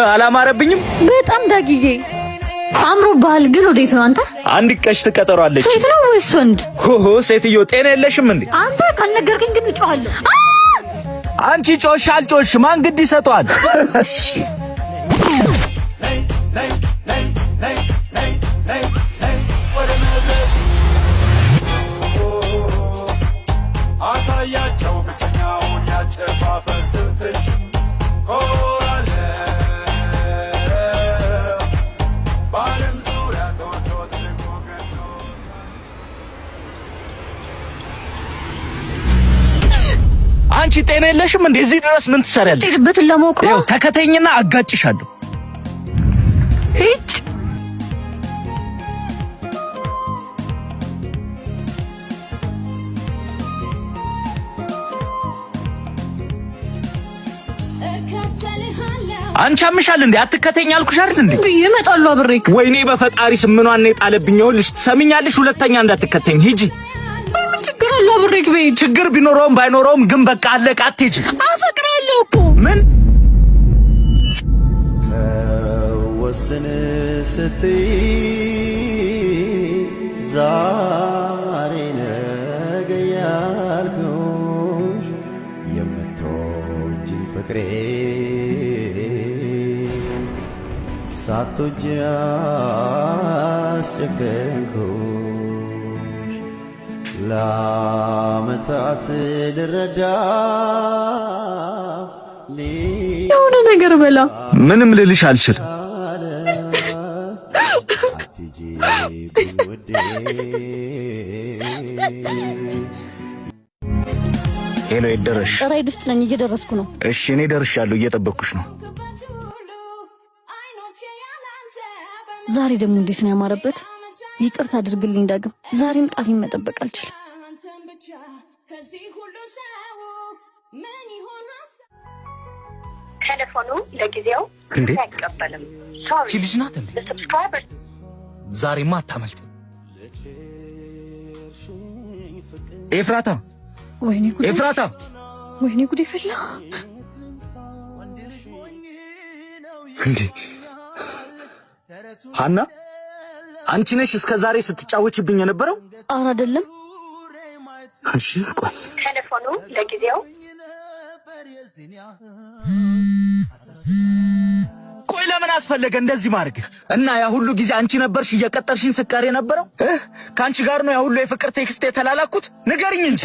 አላማረብኝም በጣም ዳጊዬ አምሮብሃል። ግን ወዴት ነው አንተ? አንድ ቀሽት ቀጠሮ አለች። ሴት ነው ወይስ ወንድ? ሆሆ ሴትዮ ጤና የለሽም እንዴ? አንተ ካልነገርከኝ ግን እጮሃለሁ። አንቺ ጮሽ አልጮሽ ማን ግድ ይሰጧል? አሳያቸው ብቸኛው ያጨፋፈር ስልትሽ ኮራለ በዓለም ዙሪያ ተወዶ ትልቅ ወገኖ አንቺ ጤና የለሽም እንዴ? እዚህ ድረስ ምን ትሰሪያለሽ? ትሄድበትን ለማወቅ ነው። ያው ተከተኝና አጋጭሻለሁ። ሂድ። አንቺ አምሻል እንዴ? አትከተኝ አልኩሽ አይደል እንዴ? ይመጣሉ አብሬክ። ወይኔ በፈጣሪ ስምኗን የጣለብኝ። ይኸውልሽ ትሰሚኛለሽ? ሁለተኛ እንዳትከተኝ ሂጂ። ምን ችግር አለው አብሬክ? በይ ችግር ቢኖረውም ባይኖረውም ግን በቃ አለቃ። አትሄጂ። አፈቅራለሁ እኮ። ምን ወስን ስትይ ዛሬ ነገ ያልኩሽ የምትወጂኝ ፍቅሬ ሳትወጂ አስጨከንኩሽ ለዓመታት ልረዳ የሆነ ነገር በላ። ምንም ልልሽ አልችልም። ሄሎ ይደረሽ። ራይድ ውስጥ ነኝ፣ እየደረስኩ ነው። እሺ እኔ ደርሻለሁ፣ እየጠበቅኩሽ ነው። ዛሬ ደግሞ እንዴት ነው ያማረበት! ይቅርታ አድርግልኝ ዳግም፣ ዛሬም ቃሌን መጠበቅ አልችልም። ቴሌፎኑ ለጊዜው አይቀበልም። እቺ ልጅ ናት እንዴ? ዛሬማ አታመልጥም። ኤፍራታ፣ ወይኔ ጉድ! ኤፍራታ፣ ወይኔ ጉድ! ይፈላ እንዴ! ሃና፣ አንቺ ነሽ እስከ ዛሬ ስትጫወችብኝ የነበረው? ኧረ አይደለም። እሺ ቆይ፣ ቴሌፎኑ ለጊዜው ቆይ ለምን አስፈለገ እንደዚህ ማድረግ? እና ያ ሁሉ ጊዜ አንቺ ነበርሽ እየቀጠርሽኝ ስካር የነበረው? ካንቺ ጋር ነው ያ ሁሉ የፍቅር ቴክስት የተላላኩት? ንገሪኝ እንጂ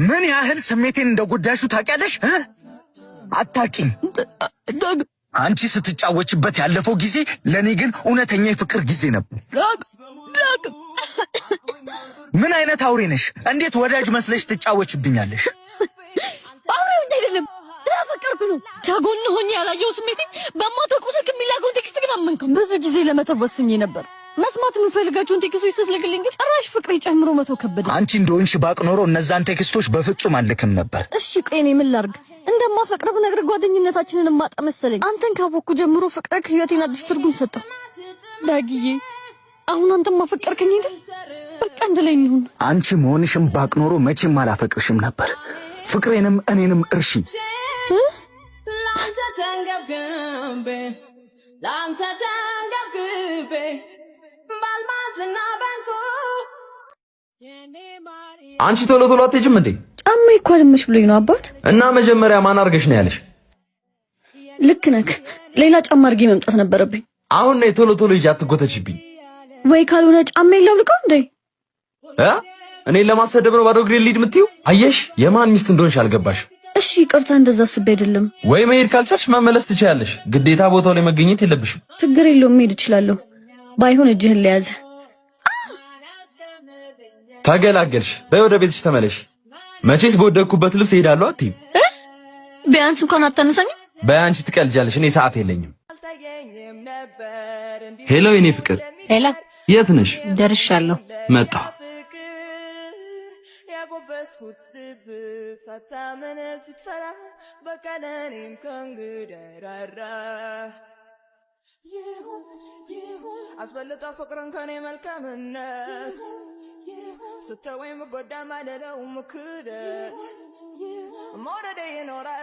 ምን ያህል ስሜቴን እንደጎዳሹ ታውቂያለሽ? አታውቂም። አንቺ ስትጫወችበት ያለፈው ጊዜ ለኔ ግን እውነተኛ የፍቅር ጊዜ ነበር። ምን አይነት አውሬ ነሽ? እንዴት ወዳጅ መስለሽ ትጫወችብኛለሽ? አውሬው አይደለም፣ ስለፈቀርኩ ነው። ከጎን ሆኜ ያላየው ስሜቴ በማታውቀው ስልክ የሚላከውን ቴክስት ግን አመንከው። ብዙ ጊዜ ለመተው ወስኜ ነበር። መስማት የምፈልጋቸውን ቴክስቶች ስትልክልኝ ግን ጭራሽ ፍቅሬ ጨምሮ መተው ከበደ። አንቺ እንደሆንሽ ባቅ ኖሮ እነዛን ቴክስቶች በፍጹም አልልክም ነበር። እሺ ቆይ እኔ ምን ላድርግ? እንደማፈቅር ብነግርህ ጓደኝነታችንን ማጣ መሰለኝ። አንተን ካወቅኩ ጀምሮ ፍቅርህ ህይወቴን አዲስ ትርጉም ሰጠው። ዳጊዬ አሁን አንተም ማፈቀርከኝ አይደል? በቃ አንድ ላይ እንሁን። አንቺ መሆንሽም ባቅ ኖሮ መቼም አላፈቅርሽም ነበር። ፍቅሬንም እኔንም እርሺ። አንቺ ቶሎ ቶሎ አትሄጂም እንዴ? ጫማ እኮ አልመሽ ብሎኝ ነው አባት። እና መጀመሪያ ማን አርገሽ ነው ያለሽ? ልክ ነክ። ሌላ ጫማ አርጌ መምጣት ነበረብኝ። አሁን ነው ቶሎ ቶሎ ሂጂ፣ አትጎተችብኝ። ወይ ካልሆነ ጫማ ይላውልቀው እንዴ? እኔን ለማሰደብ ነው ባዶ እግሬን ልሂድ የምትይው? አየሽ የማን ሚስት እንደሆንሽ አልገባሽ። እሺ ይቅርታ፣ እንደዛ አስቤ አይደለም። ወይ መሄድ ካልቻልሽ መመለስ ትችያለሽ። ግዴታ ቦታው ላይ መገኘት የለብሽም። ችግር የለውም፣ መሄድ እችላለሁ። ባይሆን እጅህን ለያዘ። ተገላገልሽ። በይ ወደ ቤትሽ ተመለሽ። መቼስ በወደቅኩበት ልብስ እሄዳለሁ አትይም? ቢያንስ እንኳን አታነሳኝም? በይ አንቺ ትቀልጃለሽ፣ እኔ ሰዓት የለኝም። ሄሎ የኔ ፍቅር። ሄላ የት ነሽ? ደርሻለሁ። መጣሁ። ያጎበስኩት ልብ ሳታመነ ስትፈራ በቀለኔም ከንግደራራ አስበልጣ ፍቅርን ከኔ መልካምነት ስተወይም ጎዳ ማለለው ምክደት መውደደ ይኖራል